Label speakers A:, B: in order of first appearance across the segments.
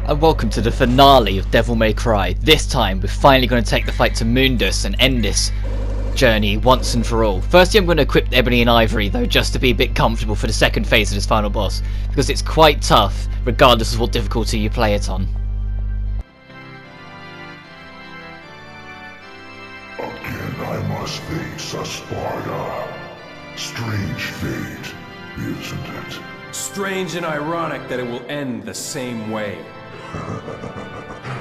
A: And welcome to the finale of Devil May Cry. This time we're finally going to take the fight to Mundas and end this journey once and for all. Firstly, I'm going to equip Ebony and Ivory though, just to be a bit comfortable for the second phase of this final boss, because it's quite tough regardless of what difficulty you play it on.
B: Again I must face a Sparta. Strange fate, isn't it?
C: Strange and ironic that it will end the same way.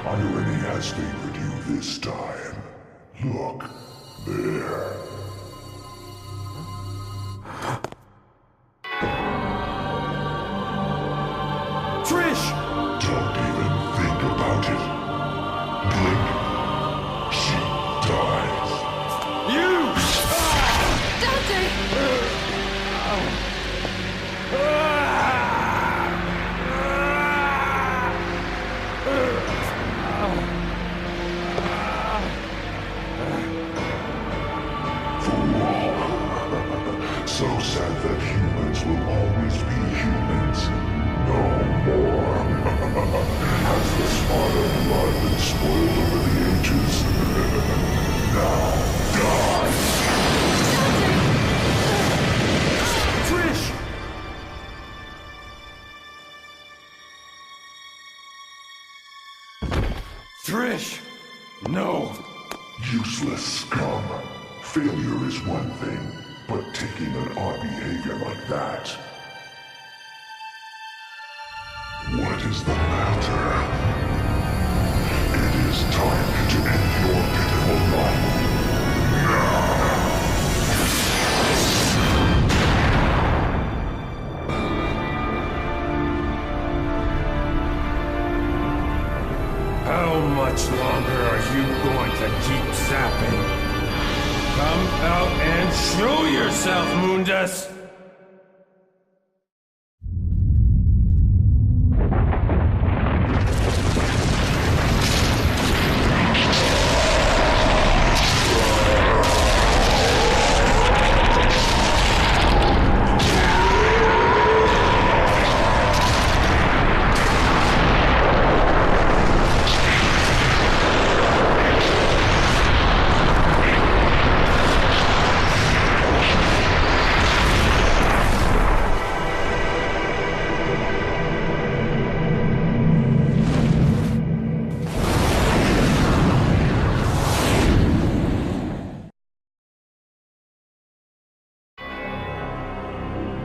B: Irony has favored you this time. Look, there.
C: Trish!
B: Don't even think about it. Blink, she dies.
C: You!
D: Doctor!
B: So sad that humans will always be humans. No more. Has the Sparta blood been spoiled over the ages? Now, die!
C: Trish! Trish! No!
B: Useless scum. Failure is one thing, but taking an odd behavior like that... What is the matter? It is time to end your pitiful life.
C: How much longer are you going to keep zapping? Come out and show yourself, Mundas!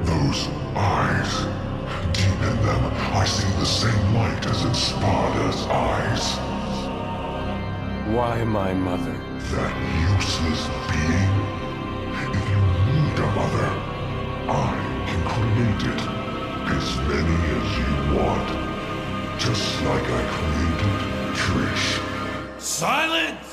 B: Those eyes. Deep in them, I see the same light as in Sparta's eyes.
C: Why my mother?
B: That useless being. If you need a mother, I can create it. As many as you want. Just like I created Trish.
C: Silence!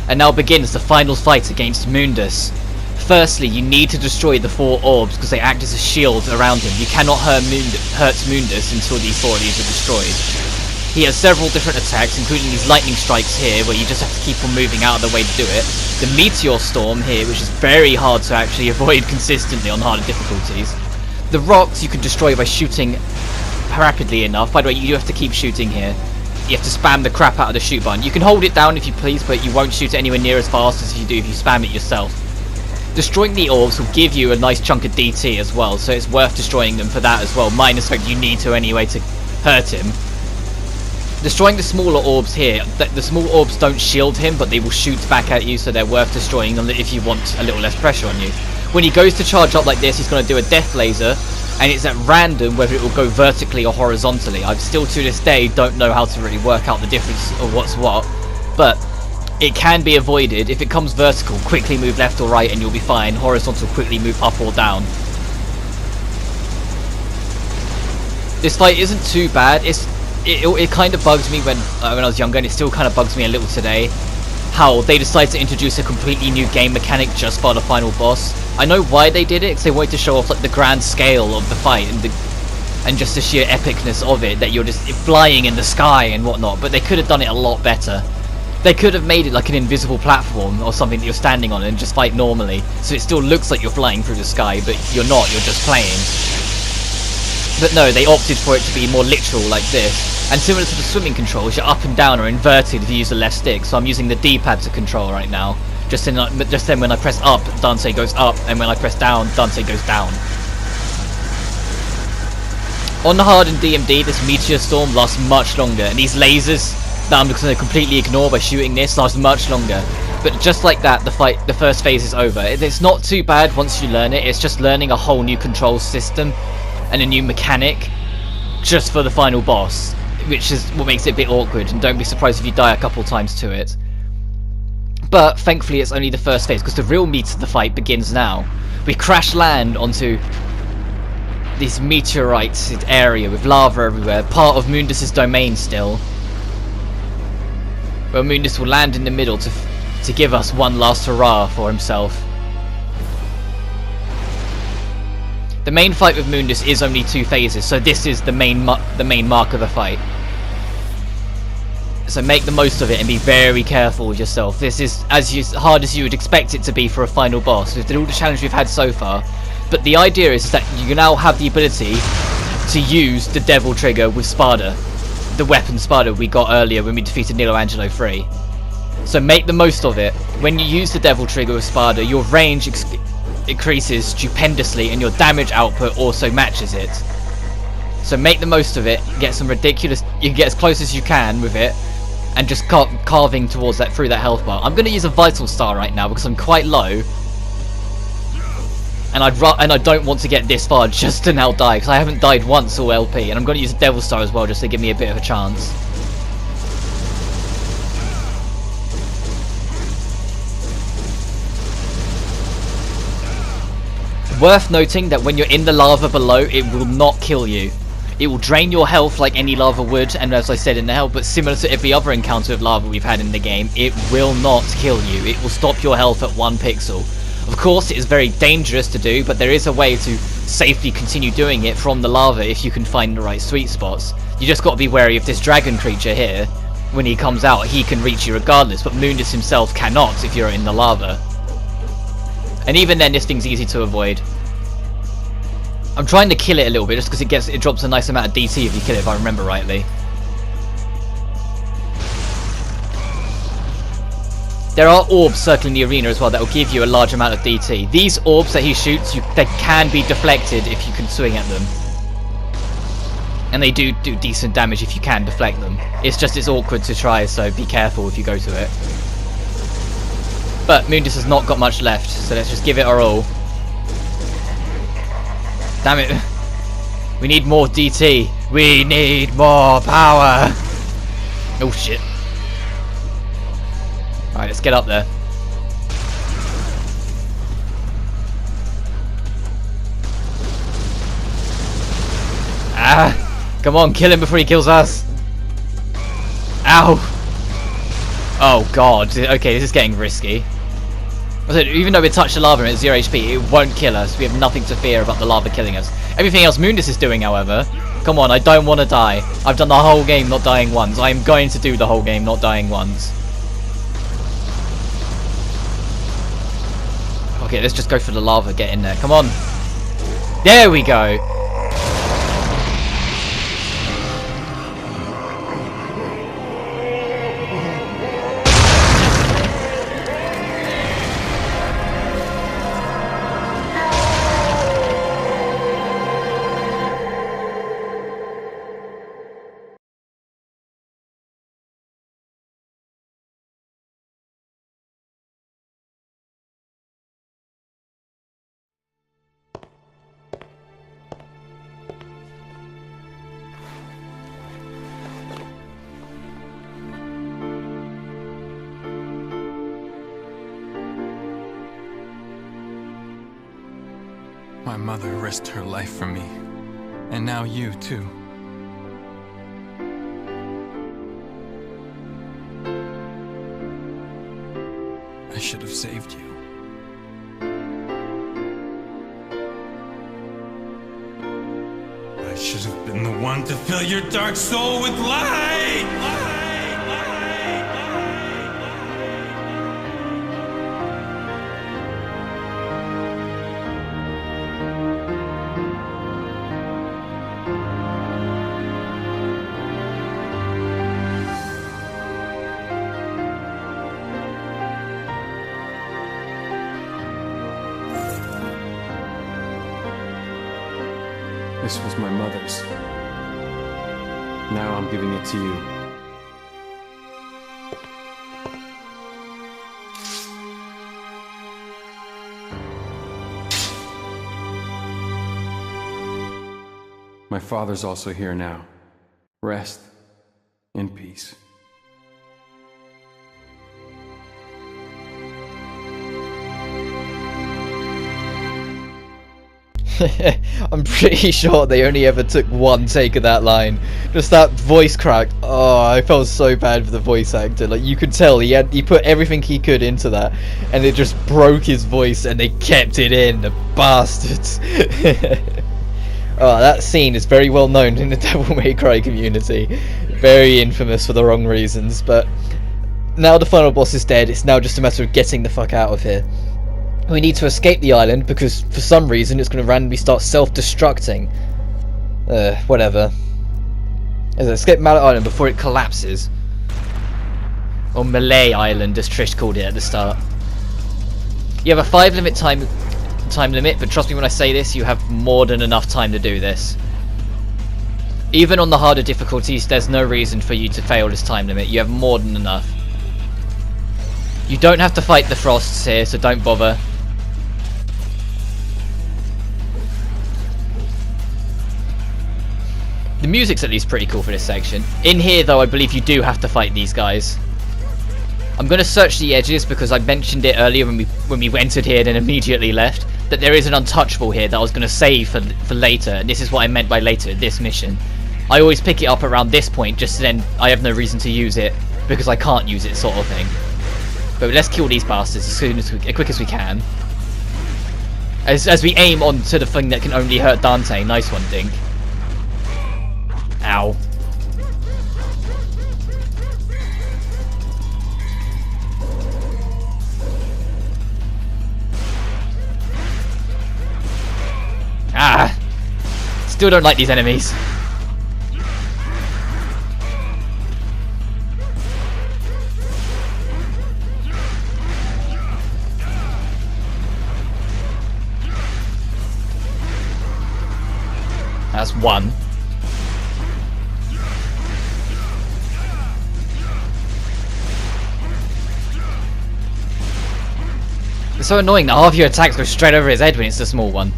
A: And now begins the final fight against Mundas. Firstly, you need to destroy the 4 orbs because they act as a shield around him. You cannot hurt Mundas until these 4 of these are destroyed. He has several different attacks, including these lightning strikes here, where you just have to keep on moving out of the way to do it. The meteor storm here, which is very hard to actually avoid consistently on harder difficulties. The rocks you can destroy by shooting rapidly enough. By the way, you do have to keep shooting here. You have to spam the crap out of the shoot button. You can hold it down if you please, but you won't shoot it anywhere near as fast as you do if you spam it yourself. Destroying the orbs will give you a nice chunk of DT as well, so it's worth destroying them for that as well, minus that you need to anyway to hurt him. Destroying the smaller orbs here, the small orbs don't shield him, but they will shoot back at you, so they're worth destroying them if you want a little less pressure on you. When he goes to charge up like this, he's going to do a death laser, and it's at random whether it will go vertically or horizontally. I still to this day don't know how to really work out the difference of what's what, but It can be avoided. If it comes vertical, quickly move left or right and you'll be fine. Horizontal, quickly move up or down. This fight isn't too bad. It kind of bugs me when I was younger, and it still kind of bugs me a little today. How they decided to introduce a completely new game mechanic just for the final boss. I know why they did it, because they wanted to show off like the grand scale of the fight and just the sheer epicness of it, that you're just flying in the sky and whatnot. But they could have done it a lot better. They could have made it like an invisible platform or something that you're standing on and just fight normally, so it still looks like you're flying through the sky, but you're not. You're just playing. But no, they opted for it to be more literal like this. And similar to the swimming controls, your up and down are inverted if you use the left stick, so I'm using the D-pad to control right now. Just then when I press up, Dante goes up, and when I press down, Dante goes down. On the hardened DMD, this meteor storm lasts much longer, and these lasers that I'm just going to completely ignore by shooting this last much longer. But just like that, the first phase is over. It's not too bad once you learn it, it's just learning a whole new control system and a new mechanic just for the final boss, which is what makes it a bit awkward, and don't be surprised if you die a couple times to it. But thankfully it's only the first phase, because the real meat of the fight begins now. We crash land onto this meteorite area with lava everywhere, part of Mundas' domain still. Where Mundas will land in the middle to give us one last hurrah for himself. The main fight with Mundas is only 2 phases, so this is the main mark of the fight. So make the most of it and be very careful with yourself. This is as hard as you would expect it to be for a final boss, with all the challenge we've had so far. But the idea is that you now have the ability to use the Devil Trigger with Spada, the weapon Spada we got earlier when we defeated Nilo Angelo 3. So make the most of it. When you use the Devil Trigger with Spada, your range increases stupendously and your damage output also matches it. So make the most of it, get some ridiculous, you can get as close as you can with it, and just carving towards that through that health bar. I'm going to use a Vital Star right now because I'm quite low, and I don't want to get this far just to now die, because I haven't died once all LP, and I'm going to use a Devil Star as well just to give me a bit of a chance. Worth noting that when you're in the lava below, it will not kill you. It will drain your health like any lava would, and as I said in the hell, but similar to every other encounter with lava we've had in the game, it will not kill you. It will stop your health at 1 pixel. Of course, it is very dangerous to do, but there is a way to safely continue doing it from the lava if you can find the right sweet spots. You just got to be wary of this dragon creature here. When he comes out, he can reach you regardless, but Mundas himself cannot if you're in the lava. And even then, this thing's easy to avoid. I'm trying to kill it a little bit just because it drops a nice amount of DT if you kill it, if I remember rightly. There are orbs circling the arena as well that will give you a large amount of DT. These orbs that he shoots, they can be deflected if you can swing at them. And they do decent damage if you can deflect them. It's awkward to try, so be careful if you go to it. But Mundas has not got much left, so let's just give it our all. Damn it. We need more DT. We need more power. Oh shit. Alright, let's get up there. Ah! Come on, kill him before he kills us. Ow! Oh god. Okay, this is getting risky. Even though we touched the lava and it's 0 HP, it won't kill us. We have nothing to fear about the lava killing us. Everything else Mundas is doing, however. Come on, I don't want to die. I've done the whole game not dying once. I am going to do the whole game not dying once. Okay, let's just go for the lava. Get in there. Come on. There we go.
C: My mother risked her life for me. And now you, too. I should have saved you. I should have been the one to fill your dark soul with light!
E: This was my mother's. Now I'm giving it to you. My father's also here now. Rest in peace.
A: I'm pretty sure they only ever took one take of that line. Just that voice crack. Oh, I felt so bad for the voice actor. Like, you could tell he put everything he could into that, and it just broke his voice, and they kept it in. The bastards. Oh, that scene is very well known in the Devil May Cry community. Very infamous for the wrong reasons. But now the final boss is dead. It's now just a matter of getting the fuck out of here. We need to escape the island because for some reason it's going to randomly start self-destructing. Whatever. Let's escape Mallet Island before it collapses. Or Malay Island, as Trish called it at the start. You have a 5-minute time limit, but trust me when I say this, you have more than enough time to do this. Even on the harder difficulties, there's no reason for you to fail this time limit. You have more than enough. You don't have to fight the frosts here, so don't bother. The music's at least pretty cool for this section. In here though, I believe you do have to fight these guys. I'm going to search the edges because I mentioned it earlier when we entered here and then immediately left, that there is an untouchable here that I was going to save for later, and this is what I meant by later, this mission. I always pick it up around this point just so then I have no reason to use it because I can't use it, sort of thing. But let's kill these bastards as quick as we can. As we aim on to the thing that can only hurt Dante. Nice one, Dink. Ow. Ah! Still don't like these enemies. That's one. It's so annoying that half your attacks go straight over his head when it's the small one.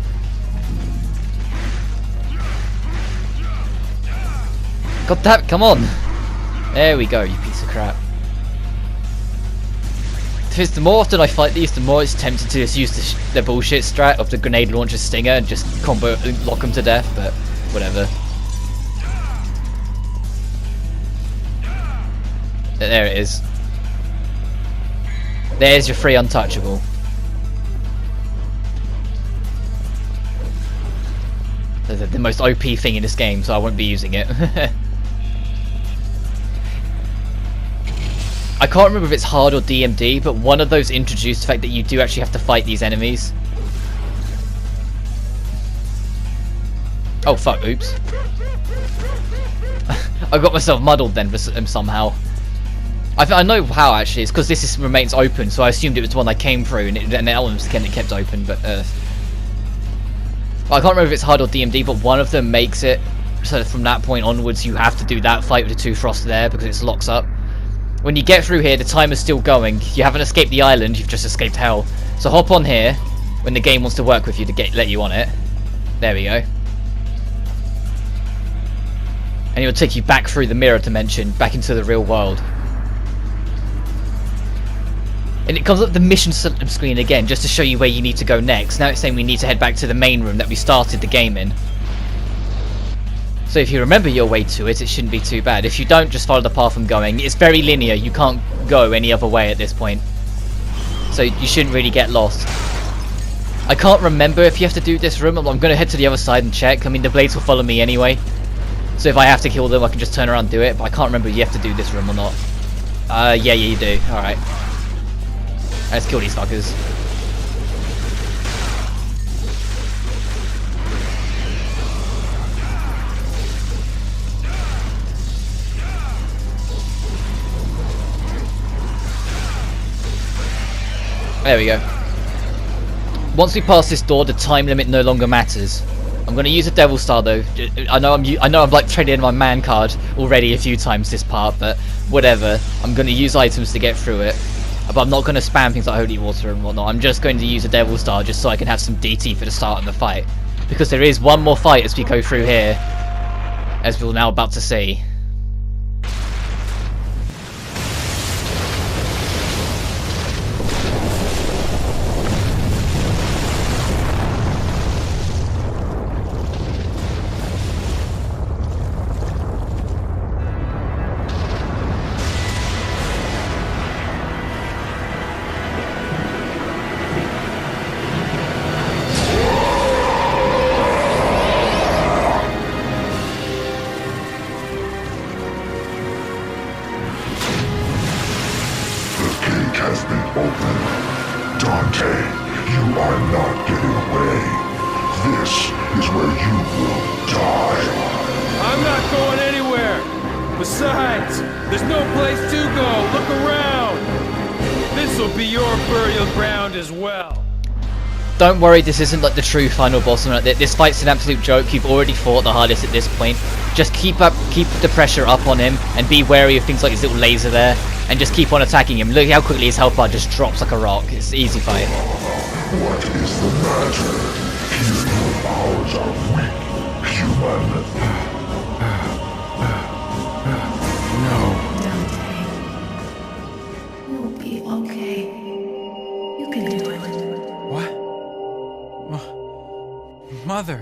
A: God damn, come on! There we go, you piece of crap. The more often I fight these, the more it's tempted to just use the bullshit strat of the grenade launcher stinger and just combo lock them to death, but whatever. There it is. There's your free untouchable. The most OP thing in this game, so I won't be using it. I can't remember if it's hard or DMD, but one of those introduced the fact that you do actually have to fight these enemies. Oh fuck, oops. I got myself muddled then somehow. I know how actually, it's because this remains open, so I assumed it was the one I came through and the elements kept open, but I can't remember if it's hard or DMD, but one of them makes it so that from that point onwards you have to do that fight with the two frosts there because it locks up. When you get through here, the timer's still going. You haven't escaped the island, you've just escaped hell. So hop on here when the game wants to work with you to let you on it. There we go. And it'll take you back through the mirror dimension, back into the real world. And it comes up the mission screen again just to show you where you need to go next. Now it's saying we need to head back to the main room that we started the game in. So if you remember your way to it, it shouldn't be too bad. If you don't, just follow the path I'm going. It's very linear, you can't go any other way at this point. So you shouldn't really get lost. I can't remember if you have to do this room. I'm going to head to the other side and check. I mean, the blades will follow me anyway. So if I have to kill them, I can just turn around and do it. But I can't remember if you have to do this room or not. Yeah, you do. Alright. Let's kill these fuckers. There we go. Once we pass this door, the time limit no longer matters. I'm going to use a Devil Star though. I know I'm like trading in my man card already a few times this part, but whatever. I'm going to use items to get through it. But I'm not going to spam things like Holy Water and whatnot. I'm just going to use a Devil Star just so I can have some DT for the start of the fight. Because there is one more fight as we go through here, as we're now about to see.
B: Has been opened. Dante, you are not getting away. This is where you will die.
C: I'm not going anywhere! Besides, there's no place to go. Look around! This'll be your burial ground as well.
A: Don't worry, this isn't like the true final boss. This fight's an absolute joke. You've already fought the hardest at this point. Just keep the pressure up on him, and be wary of things like his little laser there, and just keep on attacking him. Look how quickly his health bar just drops like a rock. It's an easy fight.
B: What is the matter? Here your powers are weak, human.
E: No.
D: Dante. You'll be okay. You can do it.
E: What? Mother.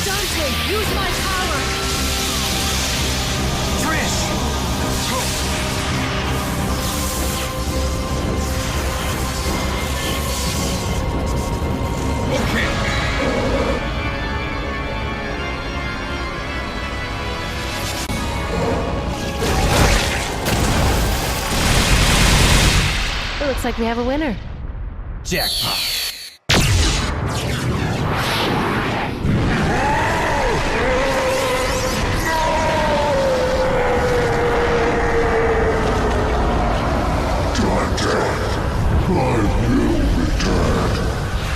D: Dante, use my power!
E: Trish!
D: It looks like we have a winner.
E: Jackpot.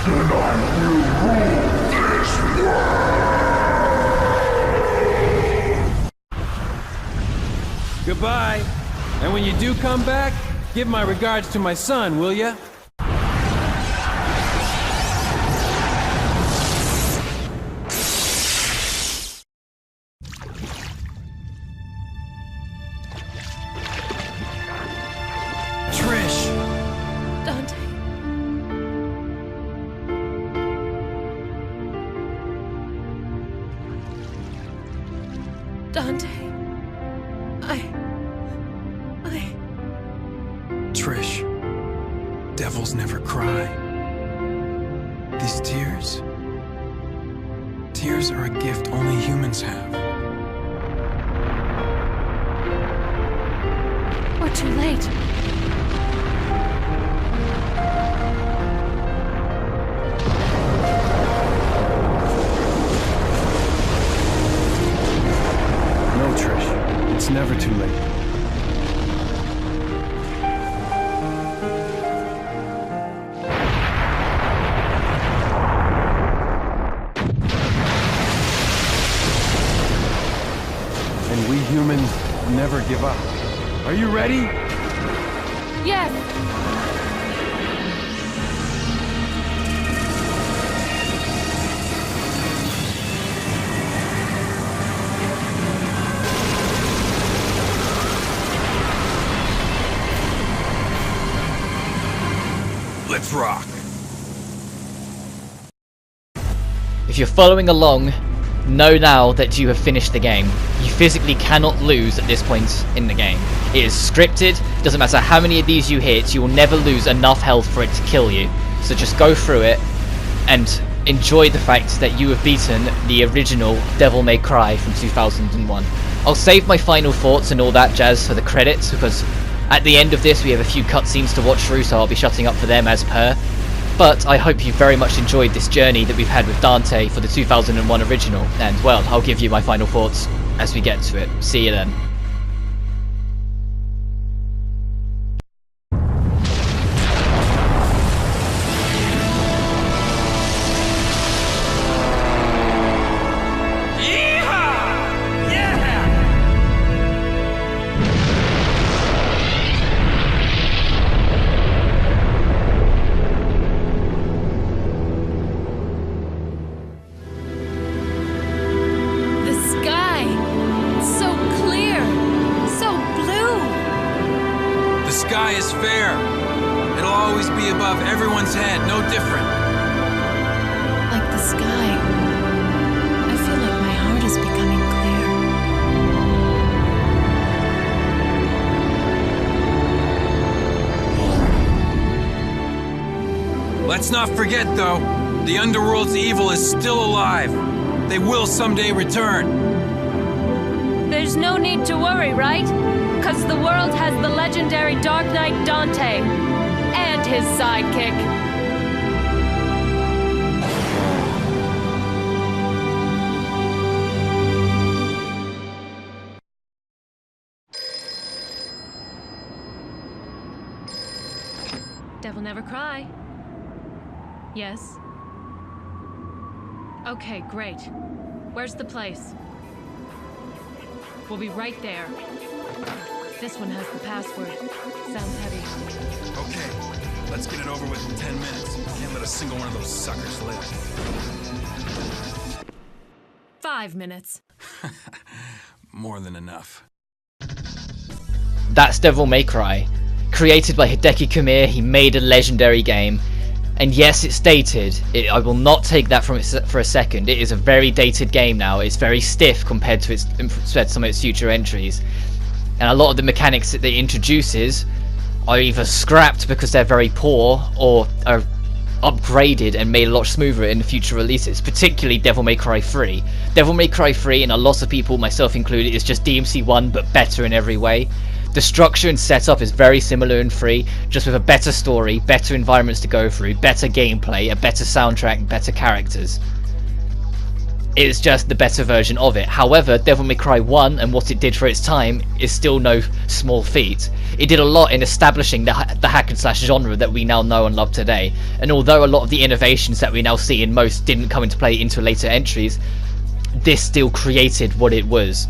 B: And I will rule this world!
C: Goodbye. And when you do come back, give my regards to my son, will ya?
E: Trish!
D: Dante. Dante.
E: Trish. Devils never cry. These tears... Tears are a gift only humans have.
D: We're too late.
E: No, Trish. It's never too late. And we humans never give up. Are you ready?
D: Yes!
C: Let's rock.
A: If you're following along, know now that you have finished the game. You physically cannot lose at this point in the game. It is scripted, doesn't matter how many of these you hit, you will never lose enough health for it to kill you. So just go through it and enjoy the fact that you have beaten the original Devil May Cry from 2001. I'll save my final thoughts and all that jazz for the credits, because at the end of this we have a few cutscenes to watch through, so I'll be shutting up for them as per. But I hope you very much enjoyed this journey that we've had with Dante for the 2001 original, and well, I'll give you my final thoughts as we get to it. See you then.
C: The sky is fair. It'll always be above everyone's head, no different.
D: Like the sky. I feel like my heart is becoming clear.
C: Let's not forget, though, the Underworld's evil is still alive. They will someday return.
F: There's no need to worry, right? Because the world has the legendary Dark Knight Dante and his sidekick. Devil never cry. Yes? Okay, great. Where's the place? We'll be right there. This one has the password. Sounds heavy.
C: Okay, let's get it over with in 10 minutes. Can't let a single one of those suckers live.
F: 5 minutes.
C: More than enough.
A: That's Devil May Cry. Created by Hideki Kamiya, he made a legendary game. And yes, it's dated. I will not take that from it for a second. It is a very dated game now. It's very stiff compared to some of its future entries. And a lot of the mechanics that it introduces are either scrapped because they're very poor, or are upgraded and made a lot smoother in the future releases, particularly Devil May Cry 3. Devil May Cry 3, and a lot of people, myself included, is just DMC1 but better in every way. The structure and setup is very similar in 3, just with a better story, better environments to go through, better gameplay, a better soundtrack, better characters. It's just the better version of it. However, Devil May Cry 1 and what it did for its time is still no small feat. It did a lot in establishing the hack and slash genre that we now know and love today, and although a lot of the innovations that we now see in most didn't come into play into later entries, this still created what it was.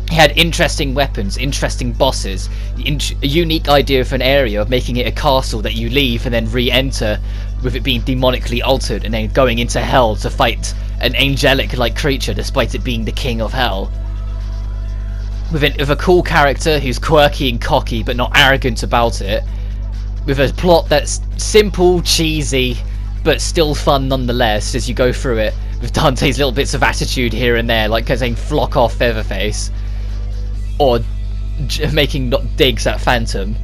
A: It had interesting weapons, interesting bosses, a unique idea of an area of making it a castle that you leave and then re-enter with it being demonically altered, and then going into hell to fight an angelic-like creature despite it being the king of hell. With a cool character who's quirky and cocky but not arrogant about it. With a plot that's simple, cheesy, but still fun nonetheless as you go through it. With Dante's little bits of attitude here and there, like saying "flock off, Featherface," or making digs at Phantom.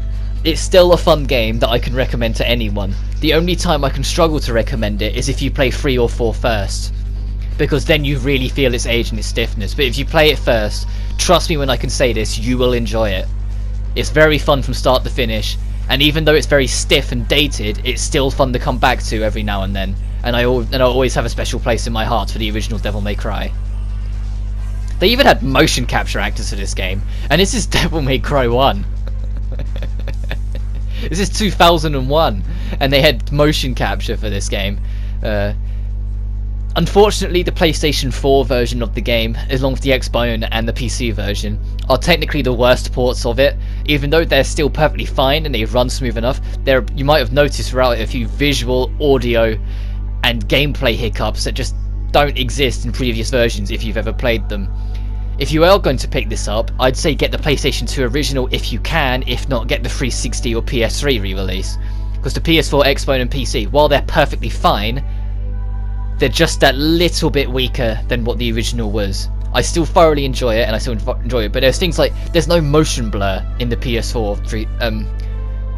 A: It's still a fun game that I can recommend to anyone. The only time I can struggle to recommend it is if you play 3 or 4 first, because then you really feel its age and its stiffness. But if you play it first, trust me when I can say this, you will enjoy it. It's very fun from start to finish, and even though it's very stiff and dated, it's still fun to come back to every now and then. And I always have a special place in my heart for the original Devil May Cry. They even had motion capture actors for this game, and this is Devil May Cry 1. This is 2001, and they had motion capture for this game. Unfortunately, the PlayStation 4 version of the game, along with the Xbox and the PC version, are technically the worst ports of it. Even though they're still perfectly fine and they run smooth enough, you might have noticed throughout a few visual, audio, and gameplay hiccups that just don't exist in previous versions if you've ever played them. If you are going to pick this up, I'd say get the PlayStation 2 original if you can. If not, get the 360 or PS3 re-release. Because the PS4, Xbox and PC, while they're perfectly fine, they're just that little bit weaker than what the original was. I still thoroughly enjoy it, and I still enjoy it, but there's things like, there's no motion blur in the PS4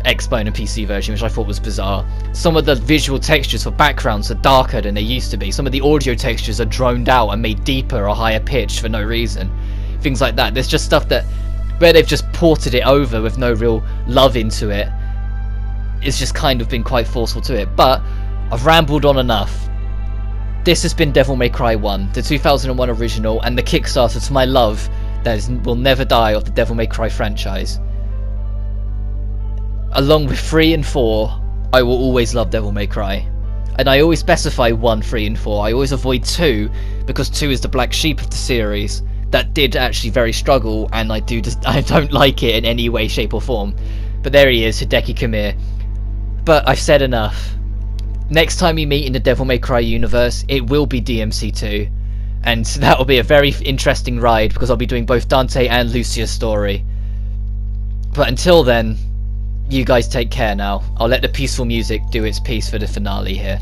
A: Xbox and PC version, which I thought was bizarre. Some of the visual textures for backgrounds are darker than they used to be. Some of the audio textures are droned out and made deeper or higher pitched for no reason. Things like that. There's just stuff that, where they've just ported it over with no real love into it, it's just kind of been quite forceful to it. But I've rambled on enough. This has been Devil May Cry 1, the 2001 original, and the Kickstarter to my love that will never die of the Devil May Cry franchise. Along with 3 and 4, I will always love Devil May Cry. And I always specify 1, 3 and 4. I always avoid 2, because 2 is the black sheep of the series. That did actually very struggle, and I don't like it in any way, shape or form. But there he is, Hideki Kamiya. But I've said enough. Next time we meet in the Devil May Cry universe, it will be DMC2. And that will be a very interesting ride, because I'll be doing both Dante and Lucia's story. But until then, you guys take care now. I'll let the peaceful music do its piece for the finale here.